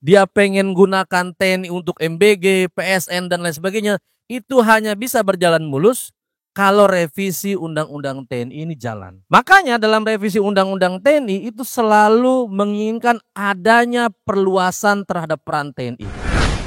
dia pengen gunakan TNI untuk MBG, PSN dan lain sebagainya, itu hanya bisa berjalan mulus kalau revisi Undang-Undang TNI ini jalan. Makanya dalam revisi Undang-Undang TNI itu selalu menginginkan adanya perluasan terhadap peran TNI.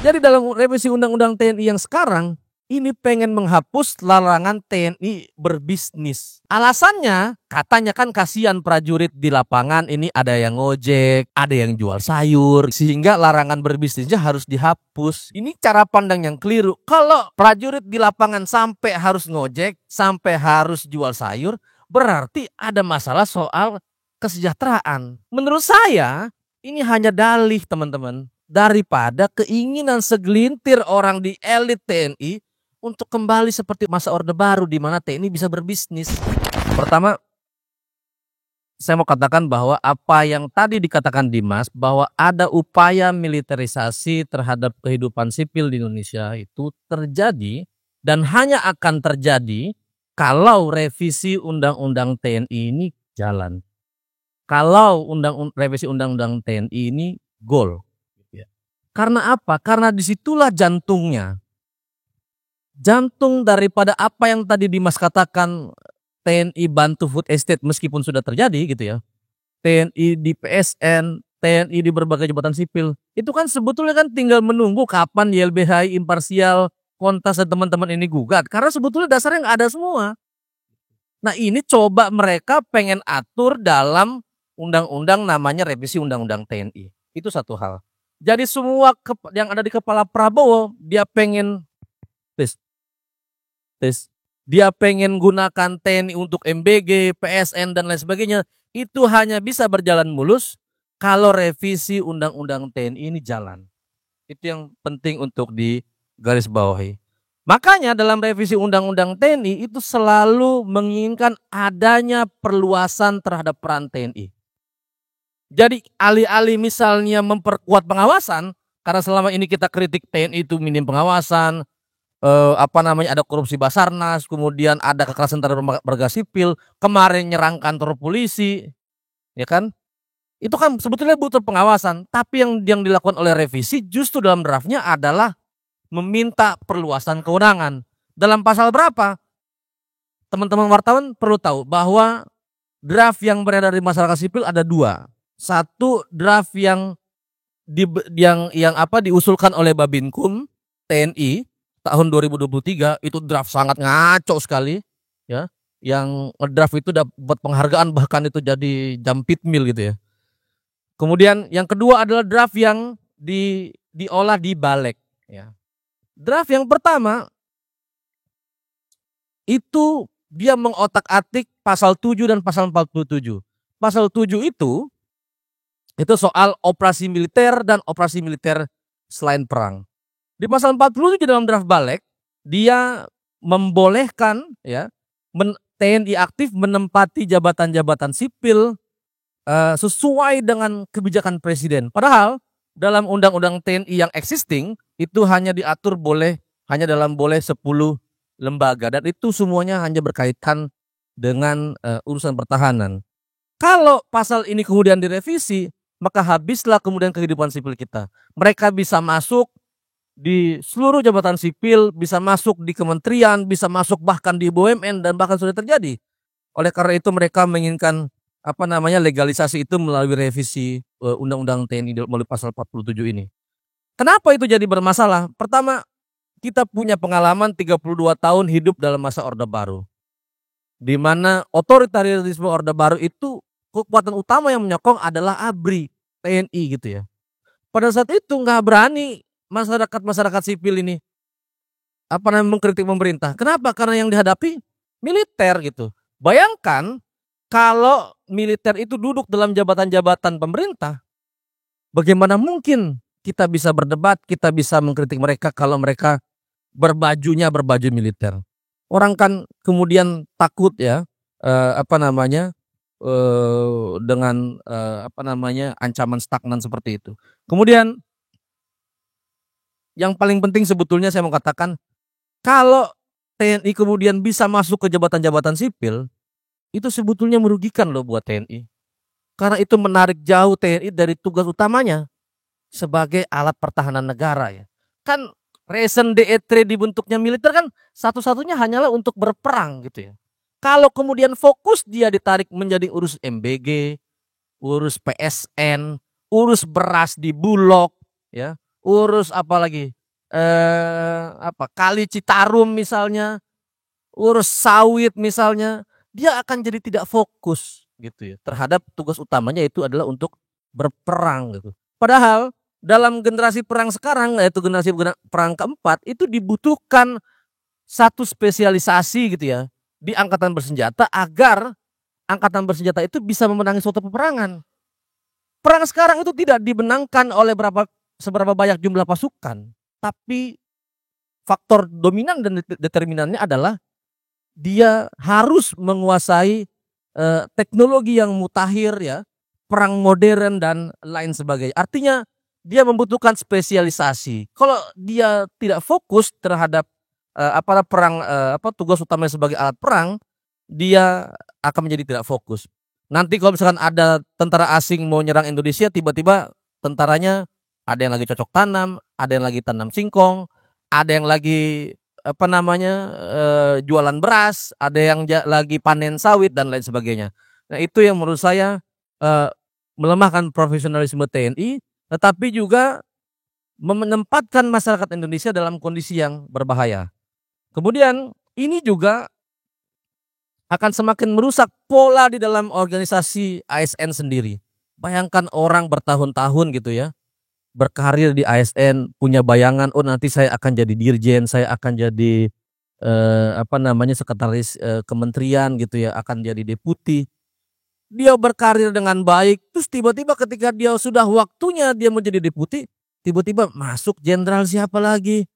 Jadi dalam revisi Undang-Undang TNI yang sekarang ini pengen menghapus larangan TNI berbisnis. Alasannya katanya kan kasihan prajurit di lapangan, ini ada yang ngojek, ada yang jual sayur, sehingga larangan berbisnisnya harus dihapus. Ini cara pandang yang keliru. Kalau prajurit di lapangan sampai harus ngojek, sampai harus jual sayur, berarti ada masalah soal kesejahteraan. Menurut saya ini hanya dalih teman-teman, daripada keinginan segelintir orang di elit TNI untuk kembali seperti masa Orde Baru di mana TNI bisa berbisnis. Pertama, saya mau katakan bahwa apa yang tadi dikatakan Dimas, bahwa ada upaya militerisasi terhadap kehidupan sipil di Indonesia itu terjadi dan hanya akan terjadi kalau revisi Undang-Undang TNI ini jalan. Kalau revisi Undang-Undang TNI ini goal. Karena apa? Karena disitulah jantungnya. Jantung daripada apa yang tadi Dimas katakan, TNI bantu food estate meskipun sudah terjadi gitu ya. TNI di PSN, TNI di berbagai jabatan sipil. Itu kan sebetulnya kan tinggal menunggu kapan YLBHI imparsial, Kontas dan teman-teman ini gugat. Karena sebetulnya dasarnya nggak ada semua. Nah ini coba mereka pengen atur dalam undang-undang namanya revisi Undang-Undang TNI. Itu satu hal. Jadi semua yang ada di kepala Prabowo, dia pengen dia pengen gunakan TNI untuk MBG, PSN dan lain sebagainya, itu hanya bisa berjalan mulus kalau revisi Undang-Undang TNI ini jalan. Itu yang penting untuk digarisbawahi. Makanya dalam revisi Undang-Undang TNI itu selalu menginginkan adanya perluasan terhadap peran TNI. Jadi alih-alih misalnya memperkuat pengawasan, karena selama ini kita kritik TNI itu minim pengawasan, ada korupsi Basarnas, kemudian ada kekerasan terhadap warga sipil, kemarin nyerang kantor polisi, ya kan? Itu kan sebetulnya butuh pengawasan, tapi yang dilakukan oleh revisi justru dalam draftnya adalah meminta perluasan kewenangan. Dalam pasal berapa? Teman-teman wartawan perlu tahu bahwa draft yang beredar di masyarakat sipil ada dua. Satu draft yang diusulkan oleh Babinkum TNI tahun 2023, itu draft sangat ngaco sekali ya. Yang draft itu dapat penghargaan, bahkan itu jadi Jampitmil gitu ya. Kemudian yang kedua adalah draft yang diolah di Balek ya. Draft yang pertama itu dia mengotak-atik pasal 7 dan pasal 47. Pasal 7 itu soal operasi militer dan operasi militer selain perang. Di pasal 47 dalam draft Balek, dia membolehkan ya TNI aktif menempati jabatan-jabatan sipil sesuai dengan kebijakan presiden. Padahal dalam undang-undang TNI yang existing itu hanya diatur hanya dalam 10 lembaga, dan itu semuanya hanya berkaitan dengan urusan pertahanan. Kalau pasal ini kemudian direvisi, maka habislah kemudian kehidupan sipil kita. Mereka bisa masuk di seluruh jabatan sipil, bisa masuk di kementerian, bisa masuk bahkan di BUMN, dan bahkan sudah terjadi. Oleh karena itu mereka menginginkan legalisasi itu melalui revisi Undang-Undang TNI melalui pasal 47 ini. Kenapa itu jadi bermasalah? Pertama, kita punya pengalaman 32 tahun hidup dalam masa Orde Baru, di mana otoritarisme Orde Baru itu kekuatan utama yang menyokong adalah ABRI, TNI gitu ya. Pada saat itu nggak berani masyarakat sipil ini mengkritik pemerintah. Kenapa? Karena yang dihadapi militer gitu. Bayangkan kalau militer itu duduk dalam jabatan-jabatan pemerintah, bagaimana mungkin kita bisa berdebat, kita bisa mengkritik mereka kalau mereka berbaju militer. Orang kan kemudian takut ya, dengan ancaman stagnan seperti itu. Kemudian yang paling penting sebetulnya saya mau katakan, kalau TNI kemudian bisa masuk ke jabatan-jabatan sipil, itu sebetulnya merugikan loh buat TNI. Karena itu menarik jauh TNI dari tugas utamanya. sebagai alat pertahanan negara ya. Kan raison d'etre dibentuknya militer kan satu-satunya hanyalah untuk berperang gitu ya. Kalau kemudian fokus dia ditarik menjadi urus MBG, urus PSN, urus beras di Bulog ya, urus apa lagi? Kali Citarum misalnya, urus sawit misalnya, dia akan jadi tidak fokus gitu ya terhadap tugas utamanya itu adalah untuk berperang gitu. Padahal dalam generasi perang sekarang yaitu generasi perang keempat itu dibutuhkan satu spesialisasi gitu ya di angkatan bersenjata agar angkatan bersenjata itu bisa memenangi suatu peperangan. Perang sekarang itu tidak dimenangkan oleh seberapa banyak jumlah pasukan, tapi faktor dominan dan determinannya adalah dia harus menguasai teknologi yang mutakhir ya, perang modern dan lain sebagainya. Artinya dia membutuhkan spesialisasi. Kalau dia tidak fokus terhadap tugas utamanya sebagai alat perang, dia akan menjadi tidak fokus. Nanti kalau misalkan ada tentara asing mau nyerang Indonesia, tiba-tiba tentaranya ada yang lagi cocok tanam, ada yang lagi tanam singkong, ada yang lagi jualan beras, ada yang lagi panen sawit dan lain sebagainya. Nah itu yang menurut saya melemahkan profesionalisme TNI, tetapi juga menempatkan masyarakat Indonesia dalam kondisi yang berbahaya. Kemudian ini juga akan semakin merusak pola di dalam organisasi ASN sendiri. Bayangkan orang bertahun-tahun gitu ya, berkarir di ASN, punya bayangan, oh nanti saya akan jadi dirjen, saya akan jadi sekretaris kementerian gitu ya, akan jadi deputi. Dia berkarir dengan baik, terus tiba-tiba ketika dia sudah waktunya dia menjadi deputi, tiba-tiba masuk jenderal siapa lagi?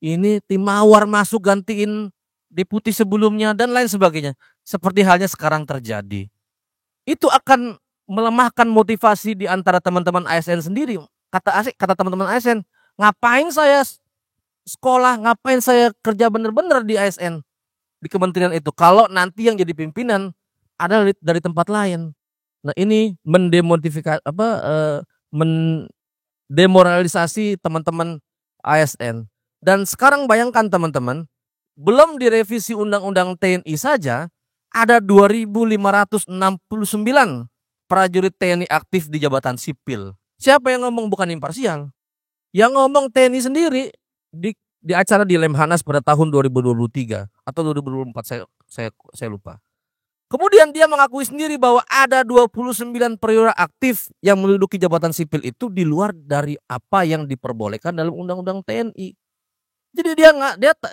Ini tim mawar masuk gantiin deputi sebelumnya dan lain sebagainya. Seperti halnya sekarang terjadi. Itu akan melemahkan motivasi di antara teman-teman ASN sendiri. Kata teman-teman ASN, ngapain saya sekolah, ngapain saya kerja bener-bener di ASN, di kementerian itu, kalau nanti yang jadi pimpinan adalah dari tempat lain. Nah ini mendemoralisasi teman-teman ASN. Dan sekarang bayangkan teman-teman, belum direvisi undang-undang TNI saja, ada 2.569 prajurit TNI aktif di jabatan sipil. Siapa yang ngomong? Bukan imparsial. Yang ngomong TNI sendiri di acara di Lemhanas pada tahun 2023 atau 2024 saya lupa. Kemudian dia mengakui sendiri bahwa ada 29 perwira aktif yang menduduki jabatan sipil itu di luar dari apa yang diperbolehkan dalam undang-undang TNI. Jadi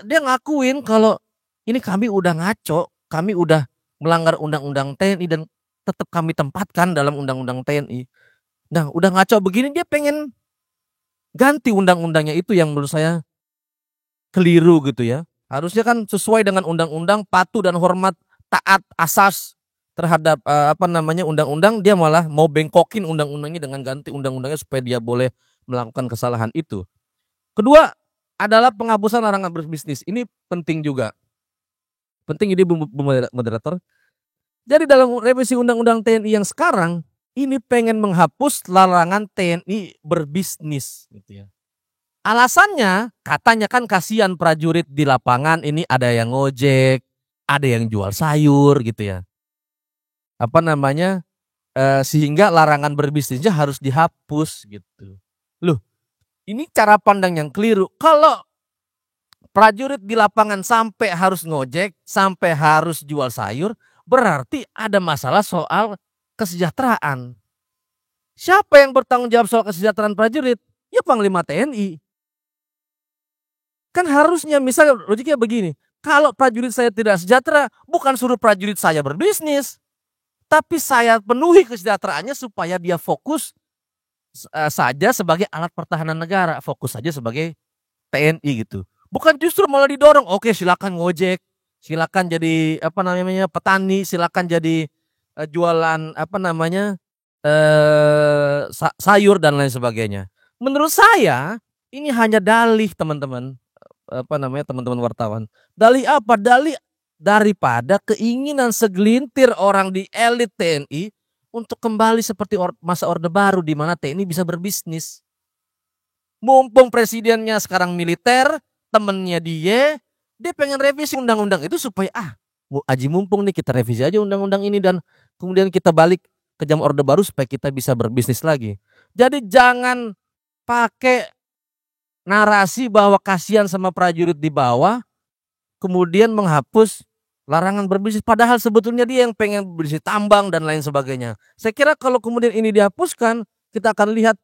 dia ngakuin kalau ini kami udah ngaco, kami udah melanggar undang-undang TNI dan tetap kami tempatkan dalam undang-undang TNI. Nah, udah ngaco begini dia pengen ganti undang-undangnya, itu yang menurut saya keliru gitu ya. Harusnya kan sesuai dengan undang-undang, patuh dan hormat, taat asas terhadap undang-undang, dia malah mau bengkokin undang-undangnya dengan ganti undang-undangnya supaya dia boleh melakukan kesalahan itu. Kedua adalah penghapusan larangan berbisnis. Ini penting juga. Penting ini Bu Moderator. Jadi dalam revisi undang-undang TNI yang sekarang ini pengen menghapus larangan TNI berbisnis gitu ya. Alasannya katanya kan kasihan prajurit di lapangan, ini ada yang ngojek, ada yang jual sayur gitu ya. Sehingga larangan berbisnisnya harus dihapus gitu. Loh, ini cara pandang yang keliru. Kalau prajurit di lapangan sampai harus ngojek, sampai harus jual sayur, berarti ada masalah soal kesejahteraan. Siapa yang bertanggung jawab soal kesejahteraan prajurit? Ya Panglima TNI. Kan harusnya misalnya logiknya begini, kalau prajurit saya tidak sejahtera, bukan suruh prajurit saya berbisnis, tapi saya penuhi kesejahteraannya supaya dia fokus saja sebagai alat pertahanan negara, fokus saja sebagai TNI gitu. Bukan justru malah didorong, oke silakan ngojek, silakan jadi petani, silakan jadi jualan sayur dan lain sebagainya. Menurut saya ini hanya dalih teman-teman wartawan. Dalih apa? Dalih daripada keinginan segelintir orang di elit TNI untuk kembali seperti masa Orde Baru di mana TNI bisa berbisnis. Mumpung presidennya sekarang militer, temennya dia pengen revisi undang-undang itu supaya Aji mumpung nih kita revisi aja undang-undang ini dan kemudian kita balik ke jam orde baru supaya kita bisa berbisnis lagi. Jadi jangan pakai narasi bahwa kasihan sama prajurit di bawah, kemudian menghapus larangan berbisnis. Padahal sebetulnya dia yang pengen berbisnis tambang dan lain sebagainya. Saya kira kalau kemudian ini dihapuskan, kita akan lihat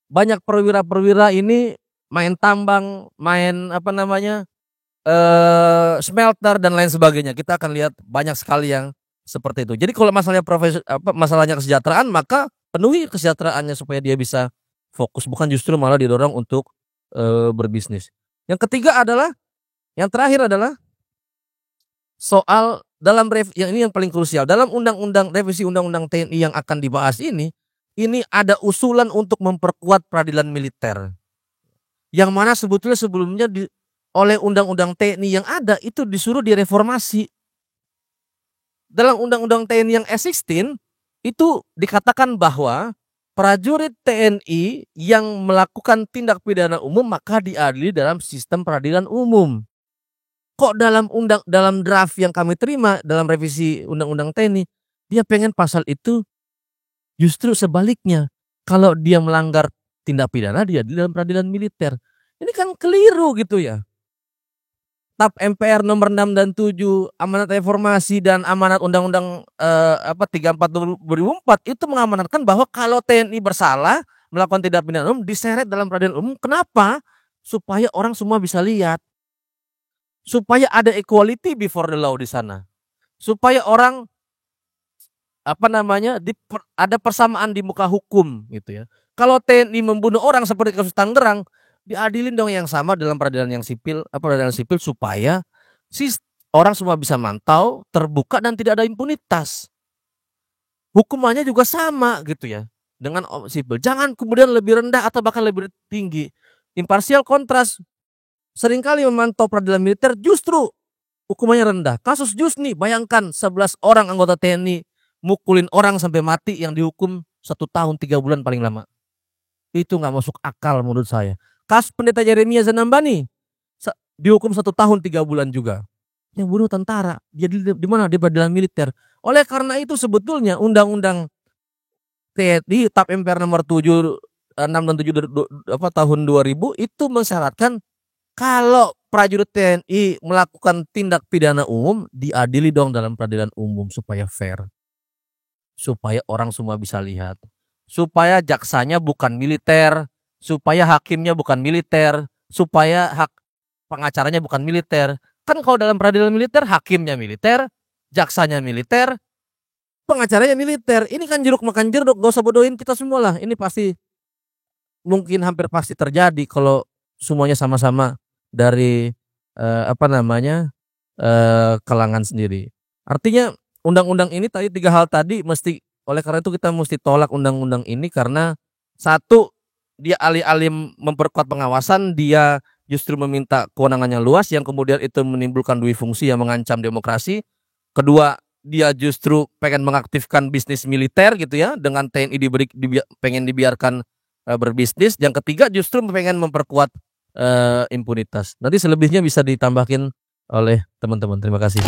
banyak perwira-perwira ini main tambang, main smelter dan lain sebagainya. Kita akan lihat banyak sekali yang seperti itu. Jadi kalau masalahnya kesejahteraan, maka penuhi kesejahteraannya supaya dia bisa fokus, bukan justru malah didorong untuk berbisnis. Yang terakhir adalah soal yang paling krusial dalam revisi undang-undang TNI yang akan dibahas ini ada usulan untuk memperkuat peradilan militer. Yang mana sebetulnya oleh undang-undang TNI yang ada itu disuruh direformasi. Dalam undang-undang TNI yang S16 itu dikatakan bahwa prajurit TNI yang melakukan tindak pidana umum maka diadili dalam sistem peradilan umum. Kok dalam draft yang kami terima dalam revisi undang-undang TNI, dia pengen pasal itu justru sebaliknya. Kalau dia melanggar tindak pidana, dia diadili dalam peradilan militer. Ini kan keliru gitu ya. TAP MPR nomor 6 dan 7, amanat reformasi dan amanat undang-undang 34 2004 itu mengamanatkan bahwa kalau TNI bersalah melakukan tindak pidana umum diseret dalam peradilan umum. Kenapa? Supaya orang semua bisa lihat. Supaya ada equality before the law di sana. Supaya orang ada persamaan di muka hukum gitu ya. Kalau TNI membunuh orang seperti kasus Tangerang, diadilin dong yang sama dalam peradilan sipil supaya orang semua bisa mantau, terbuka dan tidak ada impunitas. Hukumannya juga sama gitu ya dengan sipil. Jangan kemudian lebih rendah atau bahkan lebih tinggi. Imparsial kontras seringkali memantau peradilan militer justru hukumannya rendah. Kasus Jusni, bayangkan 11 orang anggota TNI mukulin orang sampai mati yang dihukum 1 tahun 3 bulan paling lama. Itu nggak masuk akal menurut saya. Kasus Pendeta Yeremia Zanambani dihukum 1 tahun 3 bulan juga. Yang bunuh tentara, dia di mana? Di peradilan militer. Oleh karena itu sebetulnya undang-undang TNI TAP MPR nomor 6 dan 7 tahun 2000 itu mensyaratkan kalau prajurit TNI melakukan tindak pidana umum diadili dong dalam peradilan umum supaya fair. Supaya orang semua bisa lihat. Supaya jaksanya bukan militer, supaya hakimnya bukan militer, supaya pengacaranya bukan militer. Kan kalau dalam peradilan militer hakimnya militer, jaksanya militer, pengacaranya militer. Ini kan jeruk makan jeruk, gak usah bodohin kita semua lah. Ini pasti mungkin hampir pasti terjadi kalau semuanya sama-sama dari kalangan sendiri. Artinya undang-undang ini tadi 3 hal tadi oleh karena itu kita mesti tolak undang-undang ini karena satu, dia alih-alih memperkuat pengawasan, dia justru meminta kewenangannya luas yang kemudian itu menimbulkan dui fungsi yang mengancam demokrasi. Kedua, dia justru pengen mengaktifkan bisnis militer gitu ya, dengan TNI pengen dibiarkan berbisnis. Yang ketiga justru pengen memperkuat impunitas. Nanti selebihnya bisa ditambahkan oleh teman-teman. Terima kasih.